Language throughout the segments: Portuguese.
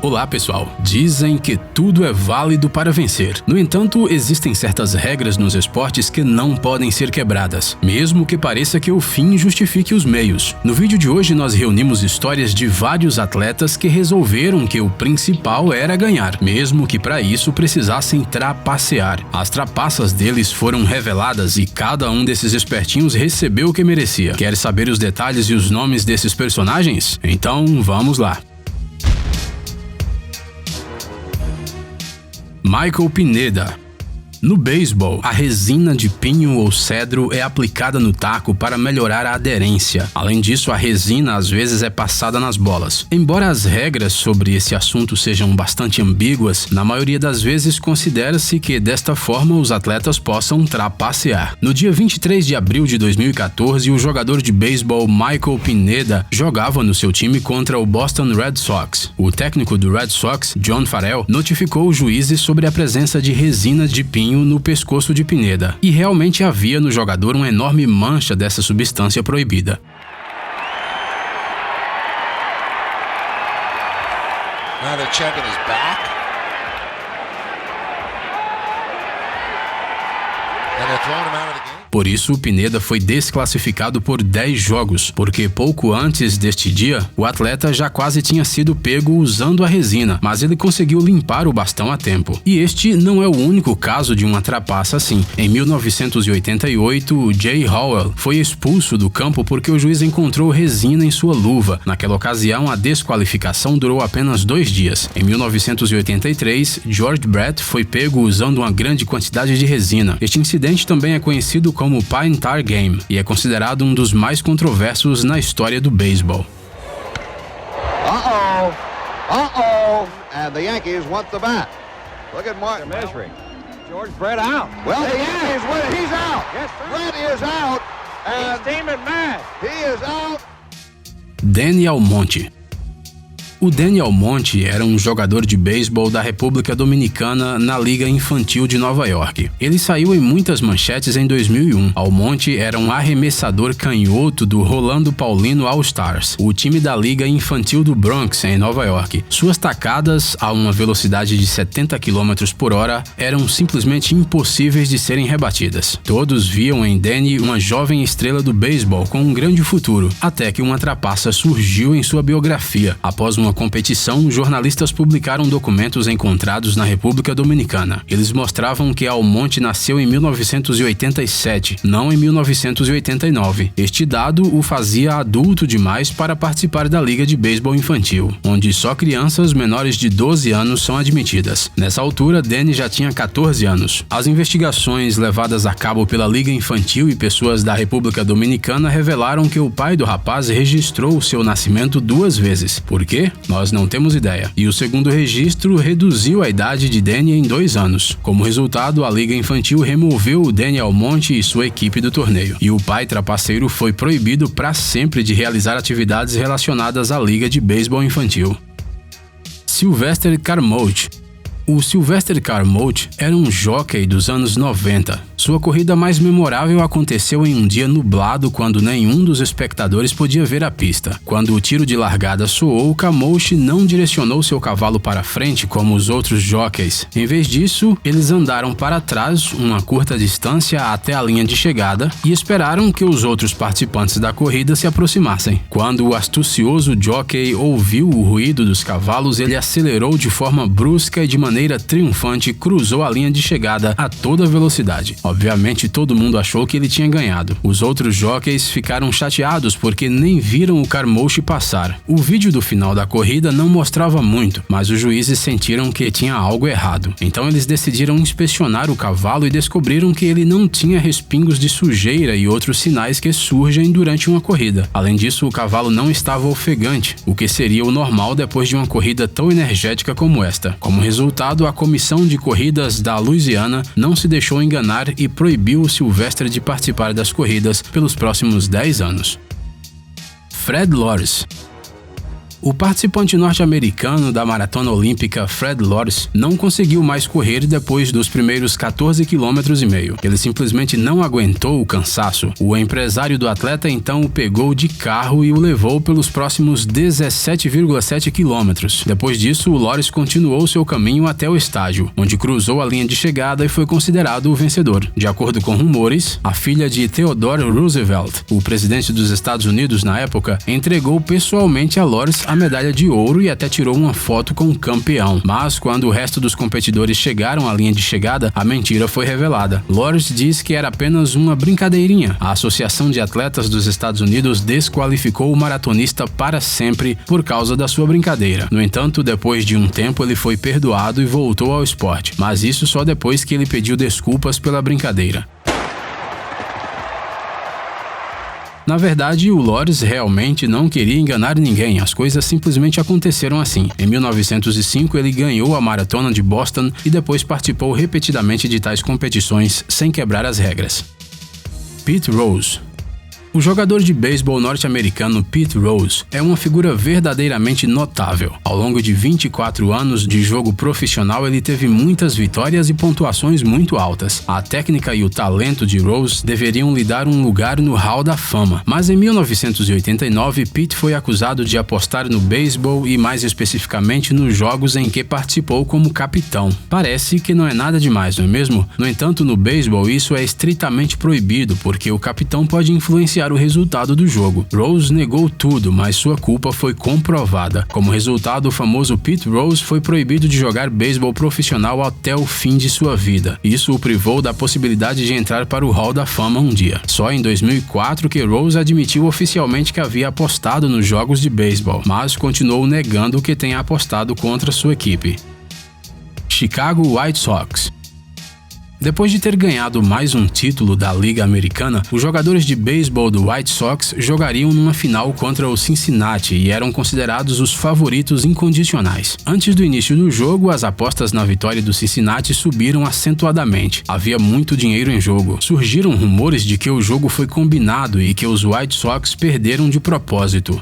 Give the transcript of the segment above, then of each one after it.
Olá pessoal, dizem que tudo é válido para vencer. No entanto, existem certas regras nos esportes que não podem ser quebradas, mesmo que pareça que o fim justifique os meios. No vídeo de hoje nós reunimos histórias de vários atletas que resolveram que o principal era ganhar, mesmo que para isso precisassem trapacear. As trapaças deles foram reveladas e cada um desses espertinhos recebeu o que merecia. Quer saber os detalhes e os nomes desses personagens? Então vamos lá. Michael Pineda. No beisebol, a resina de pinho ou cedro é aplicada no taco para melhorar a aderência. Além disso, a resina às vezes é passada nas bolas. Embora as regras sobre esse assunto sejam bastante ambíguas, na maioria das vezes considera-se que desta forma os atletas possam trapacear. No dia 23 de abril de 2014, o jogador de beisebol Michael Pineda jogava no seu time contra o Boston Red Sox. O técnico do Red Sox, John Farrell, notificou os juízes sobre a presença de resina de pinho no pescoço de Pineda, e realmente havia no jogador uma enorme mancha dessa substância proibida. Now they're checking his back. And they're throwing him out of the game. Por isso, Pineda foi desclassificado por 10 jogos, porque pouco antes deste dia, o atleta já quase tinha sido pego usando a resina, mas ele conseguiu limpar o bastão a tempo. E este não é o único caso de uma trapaça assim. Em 1988, Jay Howell foi expulso do campo porque o juiz encontrou resina em sua luva. Naquela ocasião, a desqualificação durou apenas 2 dias. Em 1983, George Brett foi pego usando uma grande quantidade de resina. Este incidente também é conhecido como Pine Tar Game e é considerado um dos mais controversos na história do beisebol. And the Yankees want the bat. Look at Martin measuring. George Brett out. Well, the Yankees win it. He's out. Yes, sir. Brett is out. And he's steaming mad. He is out. Danny Almonte. O Danny Almonte era um jogador de beisebol da República Dominicana na Liga Infantil de Nova York. Ele saiu em muitas manchetes em 2001. Almonte era um arremessador canhoto do Rolando Paulino All-Stars, o time da Liga Infantil do Bronx, em Nova York. Suas tacadas, a uma velocidade de 70 km por hora, eram simplesmente impossíveis de serem rebatidas. Todos viam em Danny uma jovem estrela do beisebol com um grande futuro, até que uma trapaça surgiu em sua biografia. Após uma competição, jornalistas publicaram documentos encontrados na República Dominicana. Eles mostravam que Almonte nasceu em 1987, não em 1989. Este dado o fazia adulto demais para participar da Liga de Beisebol Infantil, onde só crianças menores de 12 anos são admitidas. Nessa altura, Danny já tinha 14 anos. As investigações levadas a cabo pela Liga Infantil e pessoas da República Dominicana revelaram que o pai do rapaz registrou o seu nascimento 2 vezes. Por quê? Nós não temos ideia. E o segundo registro reduziu a idade de Danny em 2 anos. Como resultado, a Liga Infantil removeu o Danny Almonte e sua equipe do torneio. E o pai trapaceiro foi proibido para sempre de realizar atividades relacionadas à Liga de Beisebol Infantil. Sylvester Carmouche. O Sylvester Carmouche era um jockey dos anos 90. Sua corrida mais memorável aconteceu em um dia nublado quando nenhum dos espectadores podia ver a pista. Quando o tiro de largada soou, Carmouche não direcionou seu cavalo para frente como os outros jockeys. Em vez disso, eles andaram para trás uma curta distância até a linha de chegada e esperaram que os outros participantes da corrida se aproximassem. Quando o astucioso jockey ouviu o ruído dos cavalos, ele acelerou de forma brusca e de maneira triunfante cruzou a linha de chegada a toda velocidade. Obviamente, todo mundo achou que ele tinha ganhado. Os outros jockeys ficaram chateados porque nem viram o Carmouche passar. O vídeo do final da corrida não mostrava muito, mas os juízes sentiram que tinha algo errado. Então eles decidiram inspecionar o cavalo e descobriram que ele não tinha respingos de sujeira e outros sinais que surgem durante uma corrida. Além disso, o cavalo não estava ofegante, o que seria o normal depois de uma corrida tão energética como esta. Como resultado, a comissão de corridas da Louisiana não se deixou enganar e proibiu o Sylvester de participar das corridas pelos próximos 10 anos. Fred Lorz. O participante norte-americano da maratona olímpica Fred Lorz não conseguiu mais correr depois dos primeiros 14,5 km. Ele simplesmente não aguentou o cansaço. O empresário do atleta então o pegou de carro e o levou pelos próximos 17,7 km. Depois disso, o Lorz continuou seu caminho até o estádio, onde cruzou a linha de chegada e foi considerado o vencedor. De acordo com rumores, a filha de Theodore Roosevelt, o presidente dos Estados Unidos na época, entregou pessoalmente a Lorz a medalha de ouro e até tirou uma foto com o campeão. Mas quando o resto dos competidores chegaram à linha de chegada, a mentira foi revelada. Lorz disse que era apenas uma brincadeirinha. A Associação de Atletas dos Estados Unidos desqualificou o maratonista para sempre por causa da sua brincadeira. No entanto, depois de um tempo ele foi perdoado e voltou ao esporte, mas isso só depois que ele pediu desculpas pela brincadeira. Na verdade, o Lorz realmente não queria enganar ninguém, as coisas simplesmente aconteceram assim. Em 1905, ele ganhou a Maratona de Boston e depois participou repetidamente de tais competições sem quebrar as regras. Pete Rose. O jogador de beisebol norte-americano Pete Rose é uma figura verdadeiramente notável. Ao longo de 24 anos de jogo profissional, ele teve muitas vitórias e pontuações muito altas. A técnica e o talento de Rose deveriam lhe dar um lugar no Hall da Fama. Mas em 1989, Pete foi acusado de apostar no beisebol e mais especificamente nos jogos em que participou como capitão. Parece que não é nada demais, não é mesmo? No entanto, no beisebol isso é estritamente proibido, porque o capitão pode influenciar o resultado do jogo. Rose negou tudo, mas sua culpa foi comprovada. Como resultado, o famoso Pete Rose foi proibido de jogar beisebol profissional até o fim de sua vida. Isso o privou da possibilidade de entrar para o Hall da Fama um dia. Só em 2004 que Rose admitiu oficialmente que havia apostado nos jogos de beisebol, mas continuou negando que tenha apostado contra sua equipe. Chicago White Sox. Depois de ter ganhado mais um título da Liga Americana, os jogadores de beisebol do White Sox jogariam numa final contra o Cincinnati e eram considerados os favoritos incondicionais. Antes do início do jogo, as apostas na vitória do Cincinnati subiram acentuadamente. Havia muito dinheiro em jogo. Surgiram rumores de que o jogo foi combinado e que os White Sox perderam de propósito.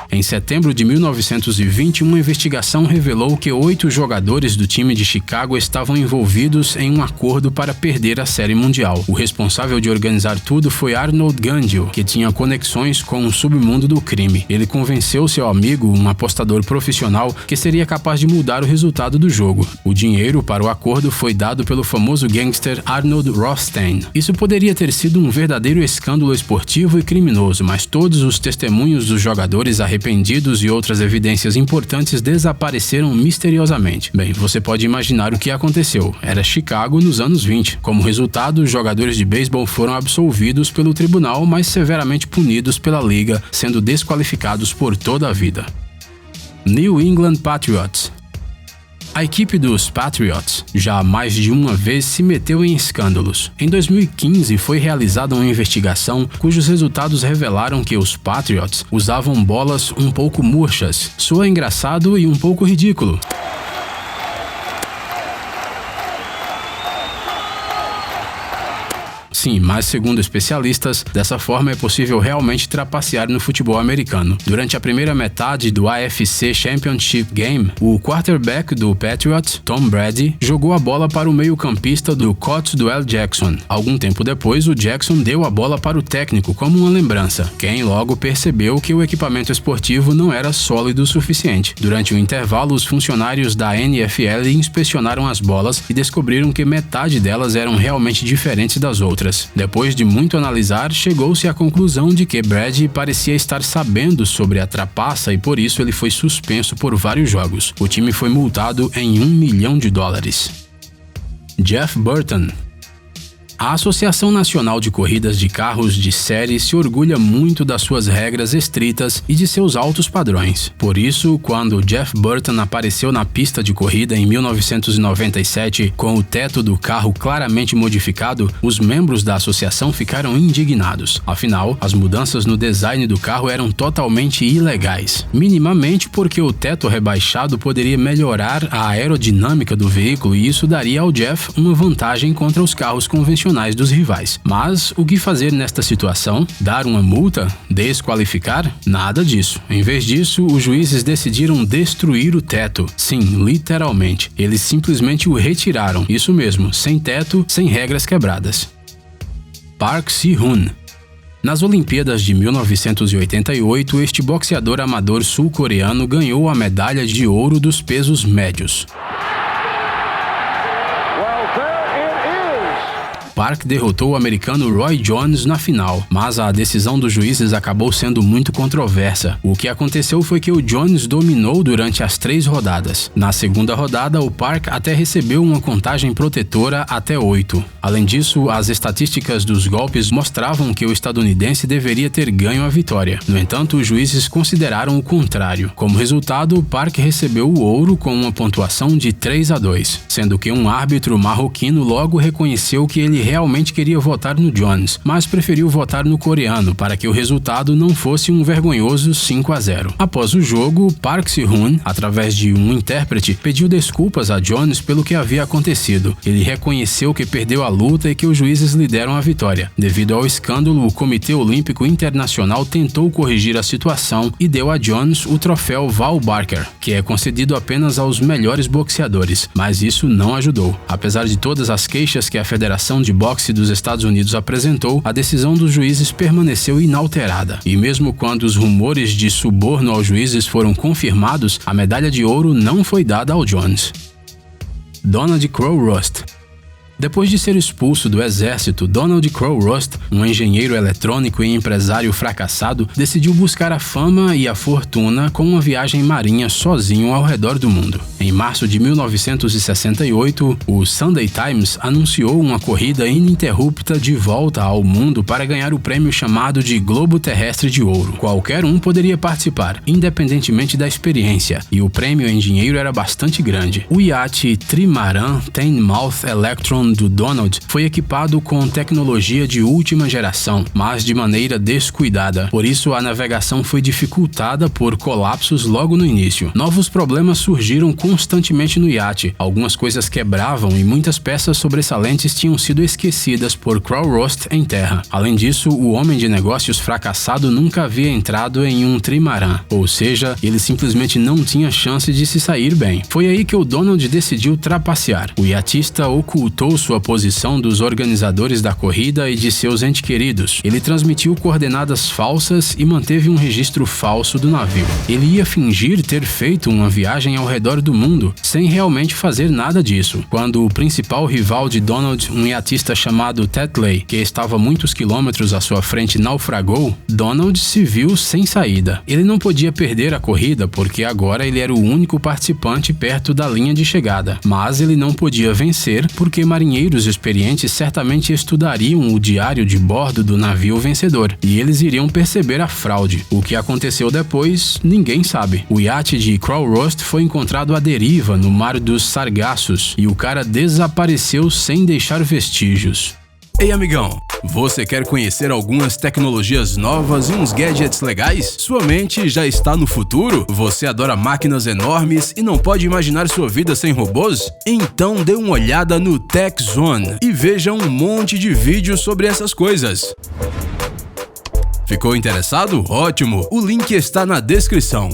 Em setembro de 1920, uma investigação revelou que 8 jogadores do time de Chicago estavam envolvidos em um acordo para perder a Série Mundial. O responsável de organizar tudo foi Arnold Gandil, que tinha conexões com o submundo do crime. Ele convenceu seu amigo, um apostador profissional, que seria capaz de mudar o resultado do jogo. O dinheiro para o acordo foi dado pelo famoso gangster Arnold Rothstein. Isso poderia ter sido um verdadeiro escândalo esportivo e criminoso, mas todos os testemunhos dos jogadores arrependidos e outras evidências importantes desapareceram misteriosamente. Bem, você pode imaginar o que aconteceu. Era Chicago nos anos 20. Como resultado, os jogadores de beisebol foram absolvidos pelo tribunal, mas severamente punidos pela liga, sendo desqualificados por toda a vida. New England Patriots. A equipe dos Patriots já mais de uma vez se meteu em escândalos. Em 2015 foi realizada uma investigação cujos resultados revelaram que os Patriots usavam bolas um pouco murchas. Soa engraçado e um pouco ridículo. Sim, mas segundo especialistas, dessa forma é possível realmente trapacear no futebol americano. Durante a primeira metade do AFC Championship Game, o quarterback do Patriots, Tom Brady, jogou a bola para o meio-campista do Cotswell Jackson. Algum tempo depois, o Jackson deu a bola para o técnico como uma lembrança, quem logo percebeu que o equipamento esportivo não era sólido o suficiente. Durante o intervalo, os funcionários da NFL inspecionaram as bolas e descobriram que metade delas eram realmente diferentes das outras. Depois de muito analisar, chegou-se à conclusão de que Brady parecia estar sabendo sobre a trapaça e por isso ele foi suspenso por vários jogos. O time foi multado em $1 milhão. Jeff Burton. A Associação Nacional de Corridas de Carros de Série se orgulha muito das suas regras estritas e de seus altos padrões. Por isso, quando Jeff Burton apareceu na pista de corrida em 1997 com o teto do carro claramente modificado, os membros da associação ficaram indignados. Afinal, as mudanças no design do carro eram totalmente ilegais. Minimamente porque o teto rebaixado poderia melhorar a aerodinâmica do veículo e isso daria ao Jeff uma vantagem contra os carros convencionais. profissionais dos rivais. Mas o que fazer nesta situação? Dar uma multa? Desqualificar? Nada disso. Em vez disso, os juízes decidiram destruir o teto. Sim, literalmente. Eles simplesmente o retiraram. Isso mesmo, sem teto, sem regras quebradas. Park Si-hoon. Nas Olimpíadas de 1988, este boxeador amador sul-coreano ganhou a medalha de ouro dos pesos médios. Park derrotou o americano Roy Jones na final, mas a decisão dos juízes acabou sendo muito controversa. O que aconteceu foi que o Jones dominou durante as 3 rodadas. Na segunda rodada, o Park até recebeu uma contagem protetora até 8. Além disso, as estatísticas dos golpes mostravam que o estadunidense deveria ter ganho a vitória. No entanto, os juízes consideraram o contrário. Como resultado, Park recebeu o ouro com uma pontuação de 3-2, sendo que um árbitro marroquino logo reconheceu que ele realmente queria votar no Jones, mas preferiu votar no coreano para que o resultado não fosse um vergonhoso 5-0. Após o jogo, Park Si-hoon, através de um intérprete, pediu desculpas a Jones pelo que havia acontecido. Ele reconheceu que perdeu a luta e que os juízes lhe deram a vitória. Devido ao escândalo, o Comitê Olímpico Internacional tentou corrigir a situação e deu a Jones o troféu Val Barker, que é concedido apenas aos melhores boxeadores, mas isso não ajudou. Apesar de todas as queixas que a Federação de Boxe dos Estados Unidos apresentou, a decisão dos juízes permaneceu inalterada. E mesmo quando os rumores de suborno aos juízes foram confirmados, a medalha de ouro não foi dada ao Jones. Donald Crow Rust. Depois de ser expulso do exército, Donald Crow Rust, um engenheiro eletrônico e empresário fracassado, decidiu buscar a fama e a fortuna com uma viagem marinha sozinho ao redor do mundo. Em março de 1968, o Sunday Times anunciou uma corrida ininterrupta de volta ao mundo para ganhar o prêmio chamado de Globo Terrestre de Ouro. Qualquer um poderia participar, independentemente da experiência, e o prêmio em dinheiro era bastante grande. O iate Trimaran Teignmouth Electron do Donald foi equipado com tecnologia de última geração, mas de maneira descuidada. Por isso, a navegação foi dificultada por colapsos logo no início. Novos problemas surgiram constantemente no iate. Algumas coisas quebravam e muitas peças sobressalentes tinham sido esquecidas por Crow Rust em terra. Além disso, o homem de negócios fracassado nunca havia entrado em um trimaran, ou seja, ele simplesmente não tinha chance de se sair bem. Foi aí que o Donald decidiu trapacear. O iatista ocultou sua posição dos organizadores da corrida e de seus entes queridos. Ele transmitiu coordenadas falsas e manteve um registro falso do navio. Ele ia fingir ter feito uma viagem ao redor do mundo, sem realmente fazer nada disso. Quando o principal rival de Donald, um iatista chamado Tetley, que estava muitos quilômetros à sua frente, naufragou, Donald se viu sem saída. Ele não podia perder a corrida porque agora ele era o único participante perto da linha de chegada, mas ele não podia vencer porque marinheiros experientes certamente estudariam o diário de bordo do navio vencedor, e eles iriam perceber a fraude. O que aconteceu depois, ninguém sabe. O iate de Crow Rust foi encontrado à deriva no Mar dos Sargassos, e o cara desapareceu sem deixar vestígios. Ei, amigão, você quer conhecer algumas tecnologias novas e uns gadgets legais? Sua mente já está no futuro? Você adora máquinas enormes e não pode imaginar sua vida sem robôs? Então dê uma olhada no Tech Zone e veja um monte de vídeos sobre essas coisas. Ficou interessado? Ótimo! O link está na descrição.